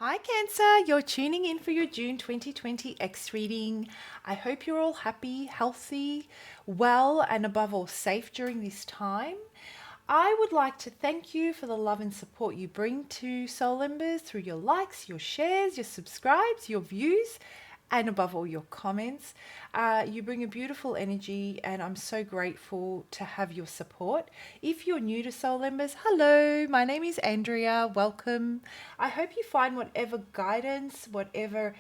Hi Cancer, you're tuning in for your June 2020 X reading. I hope you're all happy, healthy, well, and above all safe during this time. I would like to thank you for the love and support you bring to Soul Embers through your likes, your shares, your subscribes, your views, and above all your comments. You bring a beautiful energy and I'm so grateful to have your support. If you're new to Soul Embers, hello, my name is Andrea, welcome. I hope you find whatever guidance, whatever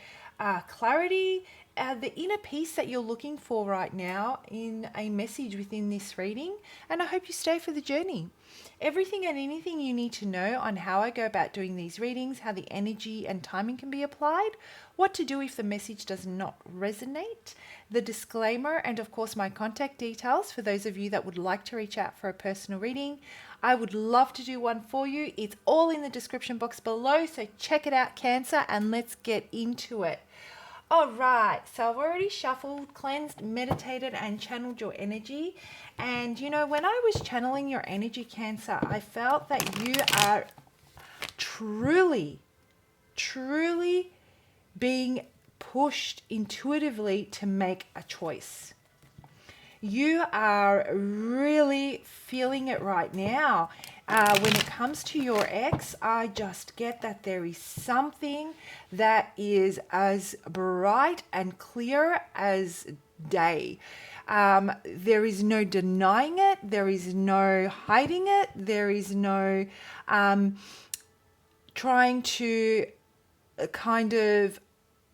clarity, the inner peace that you're looking for right now in a message within this reading, and I hope you stay for the journey. Everything and anything you need to know on how I go about doing these readings, how the energy and timing can be applied, what to do if the message does not resonate, the disclaimer, and of course my contact details for those of you that would like to reach out for a personal reading. I would love to do one for you. It's all in the description box below, so check it out, Cancer, and let's get into it. All right, so I've already shuffled, cleansed, meditated, and channeled your energy. And you know, when I was channeling your energy, Cancer, I felt that you are truly, truly being pushed intuitively to make a choice. You are really feeling it right now. When it comes to your ex, I just get that there is something that is as bright and clear as day. There is no denying it. There is no hiding it. There is no trying to kind of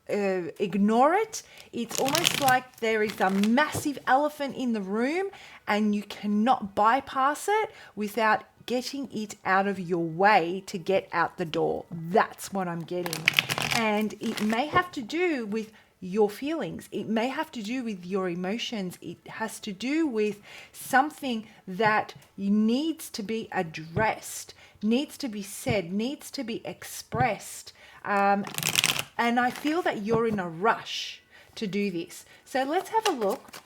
ignore it. It's almost like there is a massive elephant in the room and you cannot bypass it without getting it out of your way to get out the door. That's what I'm getting. And it may have to do with your feelings. It may have to do with your emotions. It has to do with something that needs to be addressed, needs to be said, needs to be expressed. And I feel that you're in a rush to do this. So let's have a look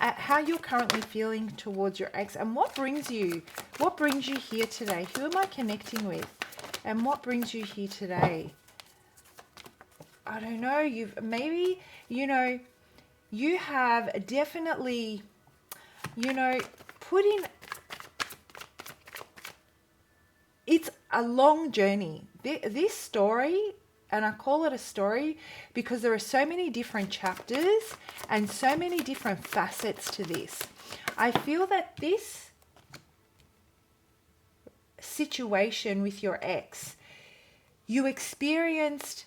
at how you're currently feeling towards your ex and what brings you here today. Who am I connecting with? And what brings you here today? I don't know. You have definitely, put in, it's a long journey. This story, and I call it a story because there are so many different chapters and so many different facets to this. I feel that this situation with your ex, you experienced,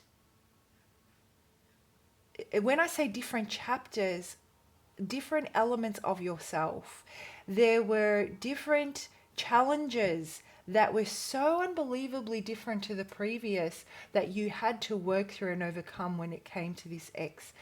when I say different chapters, different elements of yourself. There were different challenges that were so unbelievably different to the previous that you had to work through and overcome when it came to this ex.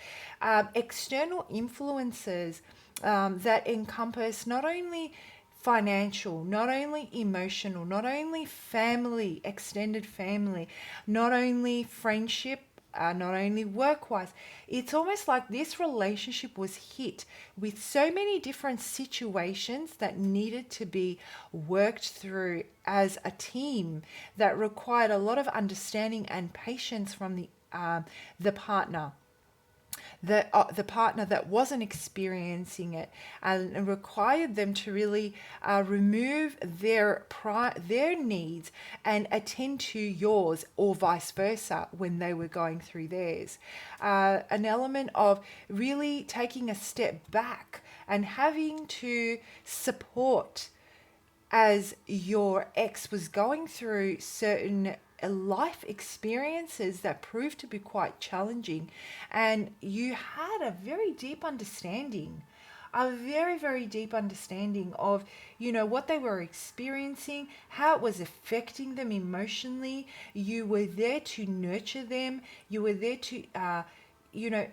External influences that encompass not only financial, not only emotional, not only family, extended family, not only friendship, not only work-wise. It's almost like this relationship was hit with so many different situations that needed to be worked through as a team that required a lot of understanding and patience from the partner. The partner that wasn't experiencing it, and required them to really remove their needs and attend to yours, or vice versa when they were going through theirs. An element of really taking a step back and having to support as your ex was going through certain life experiences that proved to be quite challenging, and you had a very deep understanding, a very, very deep understanding of what they were experiencing, how it was affecting them emotionally. You were there to nurture them. You were there to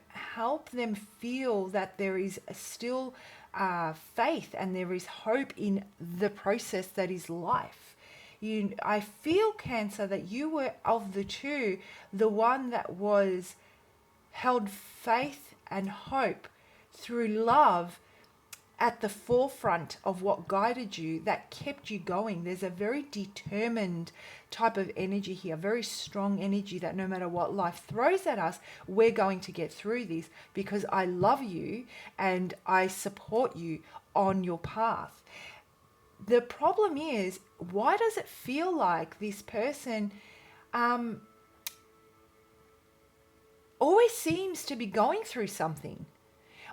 help them feel that there is still faith and there is hope in the process that is life. I feel, Cancer, that you were, of the two, the one that was held faith and hope through love at the forefront of what guided you, that kept you going. There's a very determined type of energy here, very strong energy that no matter what life throws at us, we're going to get through this because I love you and I support you on your path. The problem is, why does it feel like this person always seems to be going through something?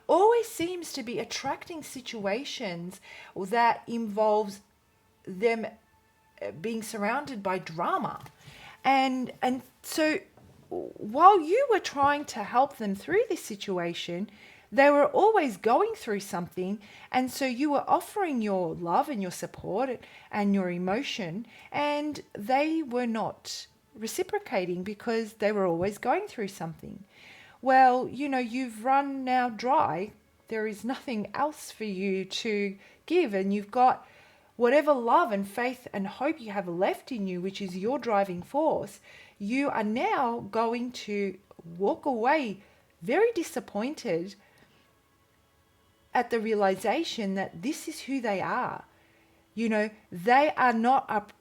Always seems to be attracting situations that involves them being surrounded by drama. And so while you were trying to help them through this situation, they were always going through something. And so you were offering your love and your support and your emotion, and they were not reciprocating because they were always going through something. Well, you've run now dry. There is nothing else for you to give, and you've got whatever love and faith and hope you have left in you, which is your driving force. You are now going to walk away very disappointed at the realization that this is who they are. They are not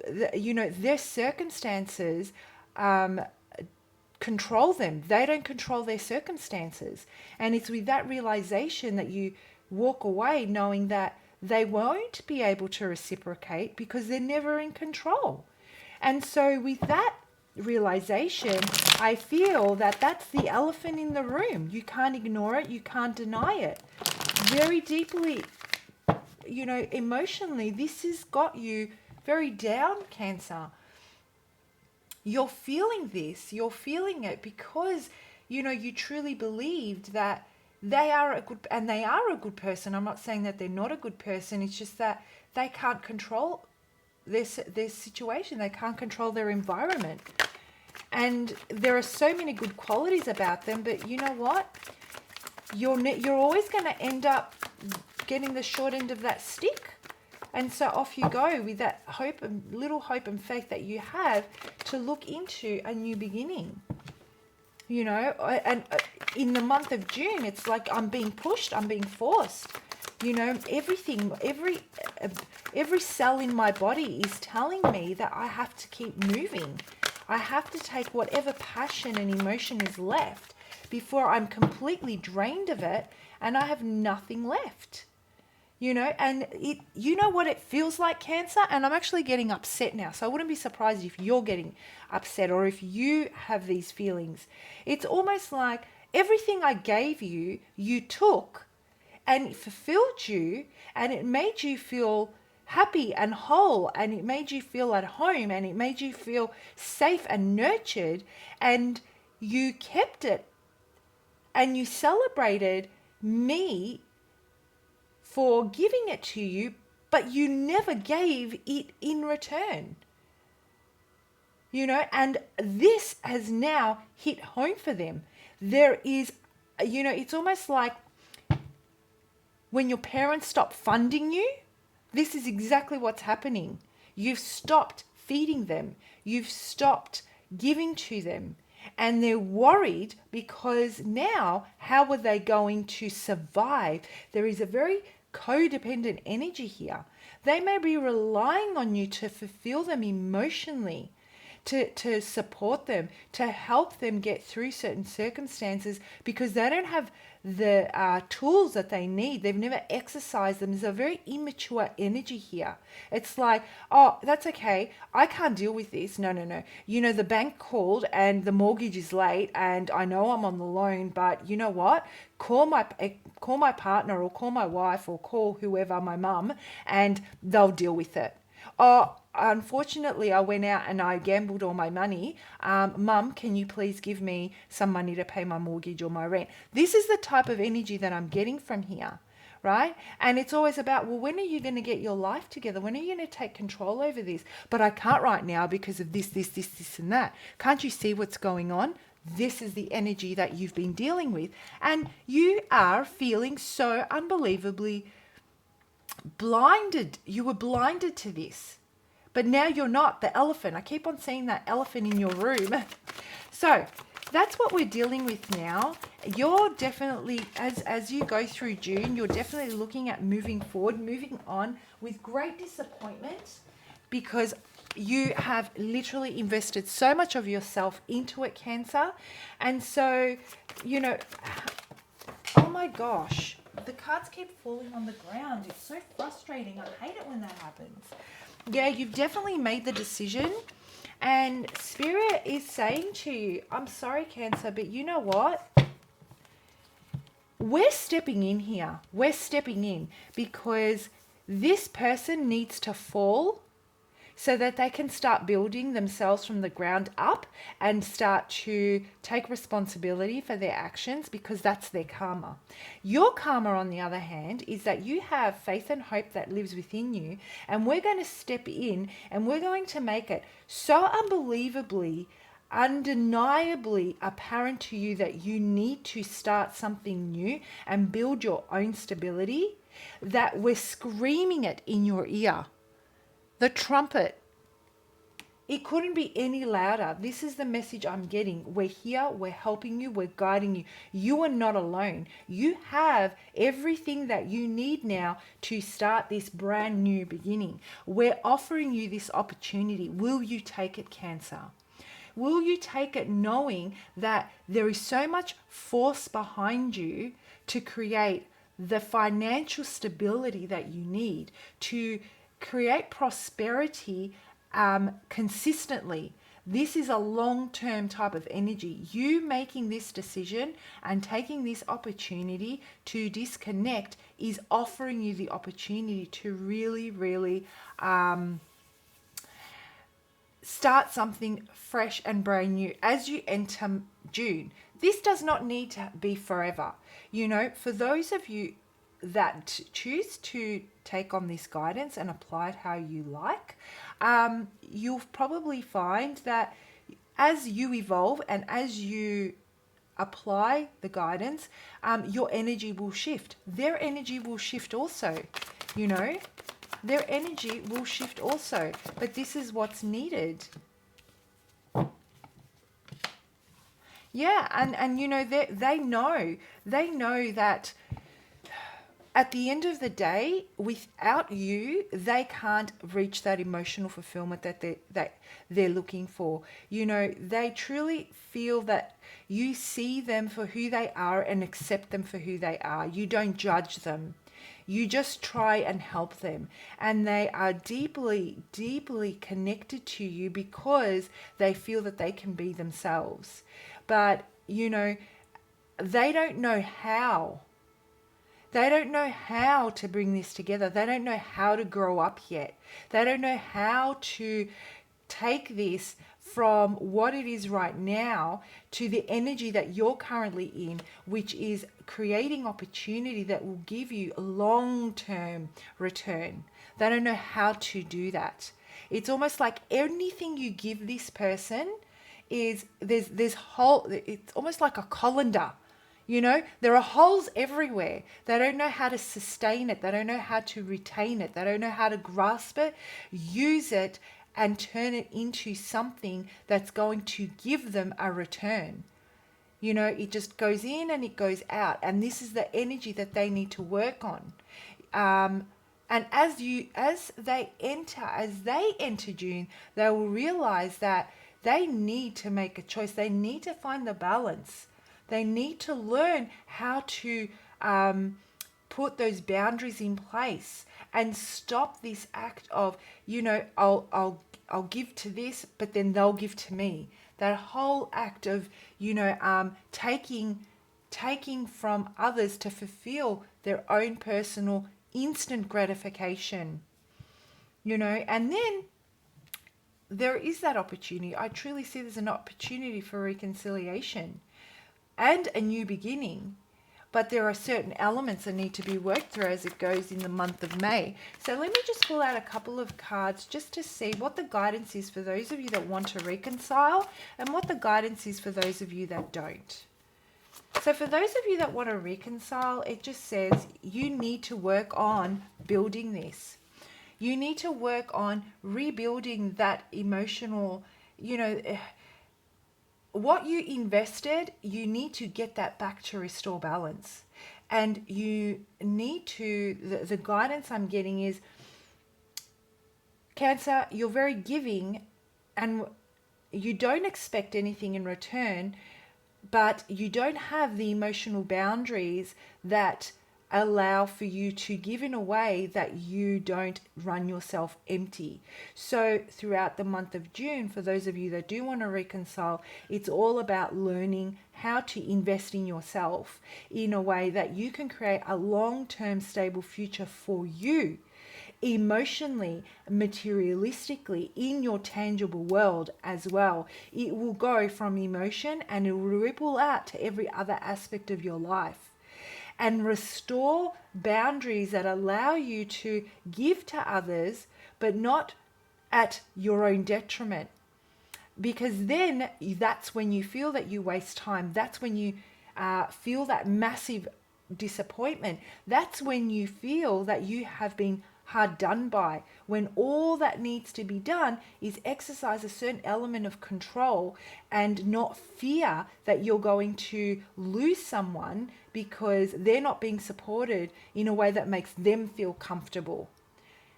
their circumstances control them. They don't control their circumstances. And it's with that realization that you walk away knowing that they won't be able to reciprocate because they're never in control. And so with that realization, I feel that that's the elephant in the room. You can't ignore it. You can't deny it. Very deeply, emotionally, this has got you very down, Cancer. You're feeling this. You're feeling it because, you truly believed that they are a good person. I'm not saying that they're not a good person. It's just that they can't control their situation. They can't control their environment. And there are so many good qualities about them, but you know what? You're always going to end getting the short end of that stick. And so off you go with that little hope and faith that you have to look into a new beginning. And in the month of June, it's like I'm being pushed, I'm being forced. Everything, every cell in my body is telling me that I have to keep moving. I have to take whatever passion and emotion is left before I'm completely drained of it and I have nothing left. And what it feels like, Cancer, and I'm actually getting upset now. So I wouldn't be surprised if you're getting upset or if you have these feelings. It's almost like everything I gave you, you took, and it fulfilled you, and it made you feel happy and whole, and it made you feel at home, and it made you feel safe and nurtured, and you kept it, and you celebrated me for giving it to you, but you never gave it in return. And this has now hit home for them. There is, it's almost like when your parents stop funding you, this is exactly what's happening. You've stopped feeding them. You've stopped giving to them. And they're worried because now, how are they going to survive? There is a very codependent energy here. They may be relying on you to fulfill them emotionally, to support them, to help them get through certain circumstances because they don't have the tools that they need. They've never exercised them. There's a very immature energy here. It's like, oh, that's okay. I can't deal with this. No. The bank called and the mortgage is late and I know I'm on the loan, but you know what? Call my partner or call my wife or call whoever, my mum, and they'll deal with it. Oh, unfortunately, I went out and I gambled all my money. Mum, can you please give me some money to pay my mortgage or my rent? This is the type of energy that I'm getting from here, right? And it's always about, well, when are you going to get your life together? When are you going to take control over this? But I can't right now because of this, and that. Can't you see what's going on? This is the energy that you've been dealing with. And you are feeling so unbelievably blinded. You were blinded to this. But now you're not. The elephant. I keep on seeing that elephant in your room. So that's what we're dealing with now. You're definitely, as you go through June, you're definitely looking at moving forward, moving on with great disappointment, because you have literally invested so much of yourself into it, Cancer. And so, you know, oh my gosh, the cards keep falling on the ground. It's so frustrating. I hate it when that happens. Yeah, you've definitely made the decision. And Spirit is saying to you, I'm sorry, Cancer, but you know what? We're stepping in here. We're stepping in because this person needs to fall so that they can start building themselves from the ground up and start to take responsibility for their actions, because that's their karma. Your karma, on the other hand, is that you have faith and hope that lives within you, and we're going to step in and we're going to make it so unbelievably, undeniably apparent to you that you need to start something new and build your own stability, that we're screaming it in your ear. The trumpet. It couldn't be any louder. This is the message I'm getting. We're here, we're helping you, we're guiding you. You are not alone. You have everything that you need now to start this brand new beginning. We're offering you this opportunity. Will you take it, Cancer? Will you take it knowing that there is so much force behind you to create the financial stability that you need to create prosperity consistently? This is a long-term type of energy. You making this decision and taking this opportunity to disconnect is offering you the opportunity to really, really start something fresh and brand new as you enter June. This does not need to be forever. You know, for those of you that choose to take on this guidance and apply it how you like, you'll probably find that as you evolve and as you apply the guidance, your energy will shift. Their energy will shift also, you know. Their energy will shift also. But this is what's needed. Yeah, and you know, they know that at the end of the day, without you, they can't reach that emotional fulfillment that they're looking for. You know, they truly feel that you see them for who they are and accept them for who they are. You don't judge them. You just try and help them. And they are deeply, deeply connected to you because they feel that they can be themselves. But, you know, they don't know how. They don't know how to bring this together. They don't know how to grow up yet. They don't know how to take this from what it is right now to the energy that you're currently in, which is creating opportunity that will give you a long-term return. They don't know how to do that. It's almost like anything you give this person is there's whole, it's almost like a colander. You know, there are holes everywhere. They don't know how to sustain it. They don't know how to retain it. They don't know how to grasp it, use it, and turn it into something that's going to give them a return. You know, it just goes in and it goes out. And this is the energy that they need to work on. And as they enter June, they will realize that they need to make a choice. They need to find the balance. They need to learn how to put those boundaries in place and stop this act of, you know, I'll give to this, but then they'll give to me. That whole act of, you know, taking from others to fulfill their own personal instant gratification, you know. And then there is that opportunity. I truly see there's an opportunity for reconciliation and a new beginning, but there are certain elements that need to be worked through as it goes in the month of May. So let me just pull out a couple of cards just to see what the guidance is for those of you that want to reconcile and what the guidance is for those of you that don't. So for those of you that want to reconcile, it just says you need to work on building this. You need to work on rebuilding that emotional, you know, what you invested, you need to get that back to restore balance. And you need to, the guidance I'm getting is, Cancer, you're very giving and you don't expect anything in return, but you don't have the emotional boundaries that allow for you to give in a way that you don't run yourself empty. So throughout the month of June, for those of you that do want to reconcile, it's all about learning how to invest in yourself in a way that you can create a long-term stable future for you, emotionally, materialistically, in your tangible world as well. It will go from emotion and it will ripple out to every other aspect of your life. And restore boundaries that allow you to give to others, but not at your own detriment. Because then that's when you feel that you waste time. That's when you feel that massive disappointment. That's when you feel that you have been hard done by, when all that needs to be done is exercise a certain element of control and not fear that you're going to lose someone because they're not being supported in a way that makes them feel comfortable.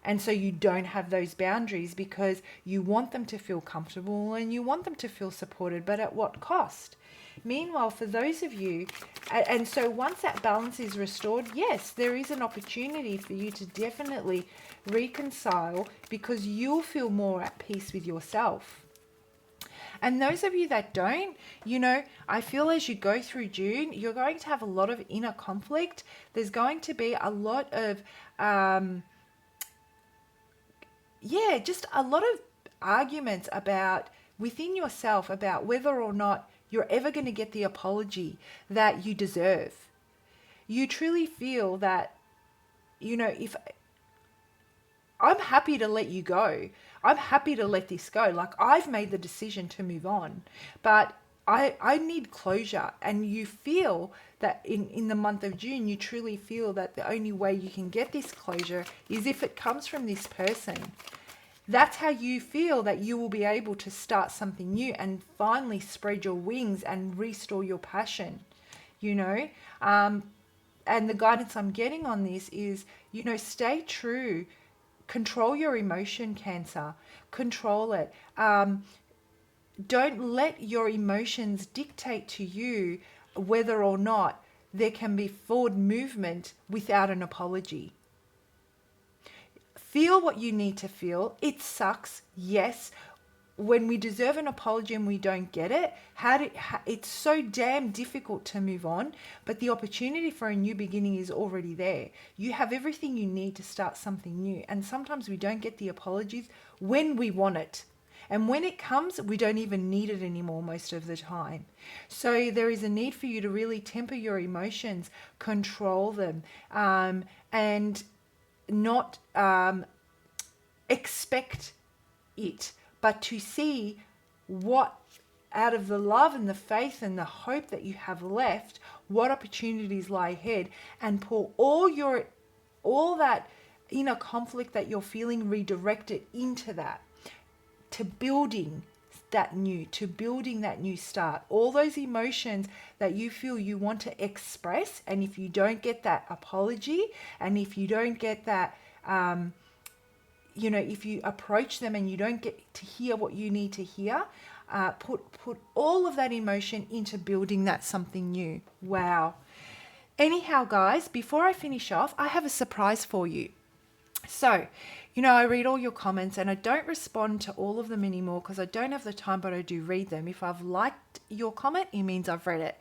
And so you don't have those boundaries because you want them to feel comfortable and you want them to feel supported, but at what cost? Meanwhile, for those of you, and so once that balance is restored, yes, there is an opportunity for you to definitely reconcile because you'll feel more at peace with yourself. And those of you that don't, I feel as you go through June, you're going to have a lot of inner conflict. There's going to be a lot of, just a lot of arguments about within yourself about whether or not you're ever going to get the apology that you deserve. You truly feel that, if I'm happy to let you go, I'm happy to let this go. Like, I've made the decision to move on, but I need closure. And you feel that in the month of June, you truly feel that the only way you can get this closure is if it comes from this person. That's how you feel that you will be able to start something new and finally spread your wings and restore your passion, And the guidance I'm getting on this is, stay true. Control your emotion, Cancer. Control it. Don't let your emotions dictate to you whether or not there can be forward movement without an apology. Feel what you need to feel. It sucks, yes. When we deserve an apology and we don't get it, it's so damn difficult to move on, but the opportunity for a new beginning is already there. You have everything you need to start something new, and sometimes we don't get the apologies when we want it. And when it comes, we don't even need it anymore most of the time. So there is a need for you to really temper your emotions, control them, and not expect it, but to see what, out of the love and the faith and the hope that you have left, what opportunities lie ahead, and pour all that inner conflict that you're feeling, redirect it into that, to building that new start. All those emotions that you feel you want to express, and if you don't get that apology, and if you don't get that if you approach them and you don't get to hear what you need to hear, put all of that emotion into building that something new. Wow. Anyhow, guys, before I finish off, I have a surprise for you. So, I read all your comments and I don't respond to all of them anymore because I don't have the time, but I do read them. If I've liked your comment, it means I've read it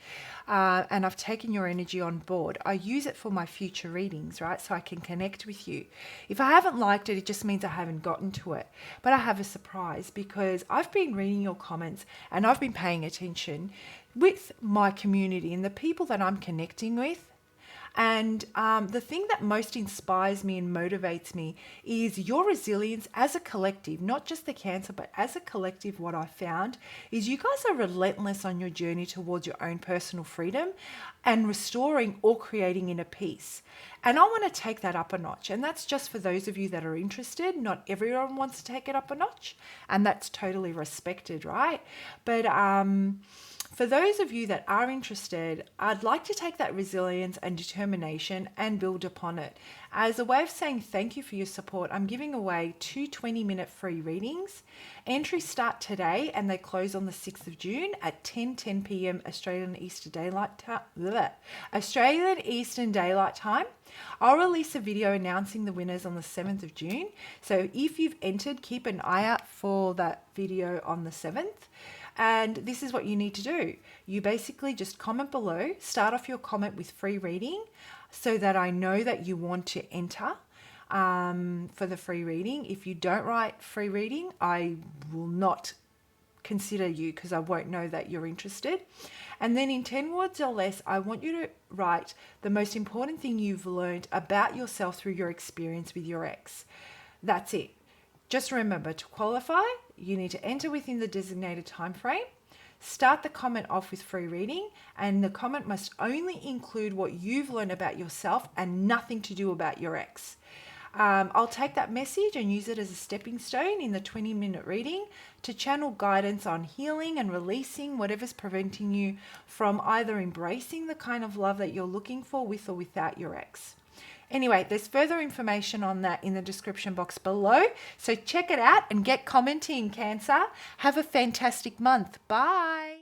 and I've taken your energy on board. I use it for my future readings, right? So I can connect with you. If I haven't liked it, it just means I haven't gotten to it. But I have a surprise because I've been reading your comments and I've been paying attention with my community and the people that I'm connecting with. And the thing that most inspires me and motivates me is your resilience as a collective, not just the Cancer, but as a collective. What I found is you guys are relentless on your journey towards your own personal freedom and restoring or creating inner peace. And I want to take that up a notch. And that's just for those of you that are interested. Not everyone wants to take it up a notch, and that's totally respected, right? But for those of you that are interested, I'd like to take that resilience and determination and build upon it. As a way of saying thank you for your support, I'm giving away 2 20-minute free readings. Entries start today and they close on the 6th of June at 10 p.m. Australian Eastern Daylight Time. I'll release a video announcing the winners on the 7th of June. So if you've entered, keep an eye out for that video on the 7th. And this is what you need to do. You basically just comment below, start off your comment with free reading so that I know that you want to enter for the free reading. If you don't write free reading, I will not consider you because I won't know that you're interested. And then in 10 words or less, I want you to write the most important thing you've learned about yourself through your experience with your ex. That's it. Just remember, to qualify, you need to enter within the designated time frame, start the comment off with free reading, and the comment must only include what you've learned about yourself and nothing to do about your ex. I'll take that message and use it as a stepping stone in the 20-minute reading to channel guidance on healing and releasing whatever's preventing you from either embracing the kind of love that you're looking for with or without your ex. Anyway, there's further information on that in the description box below. So check it out and get commenting, Cancer. Have a fantastic month. Bye.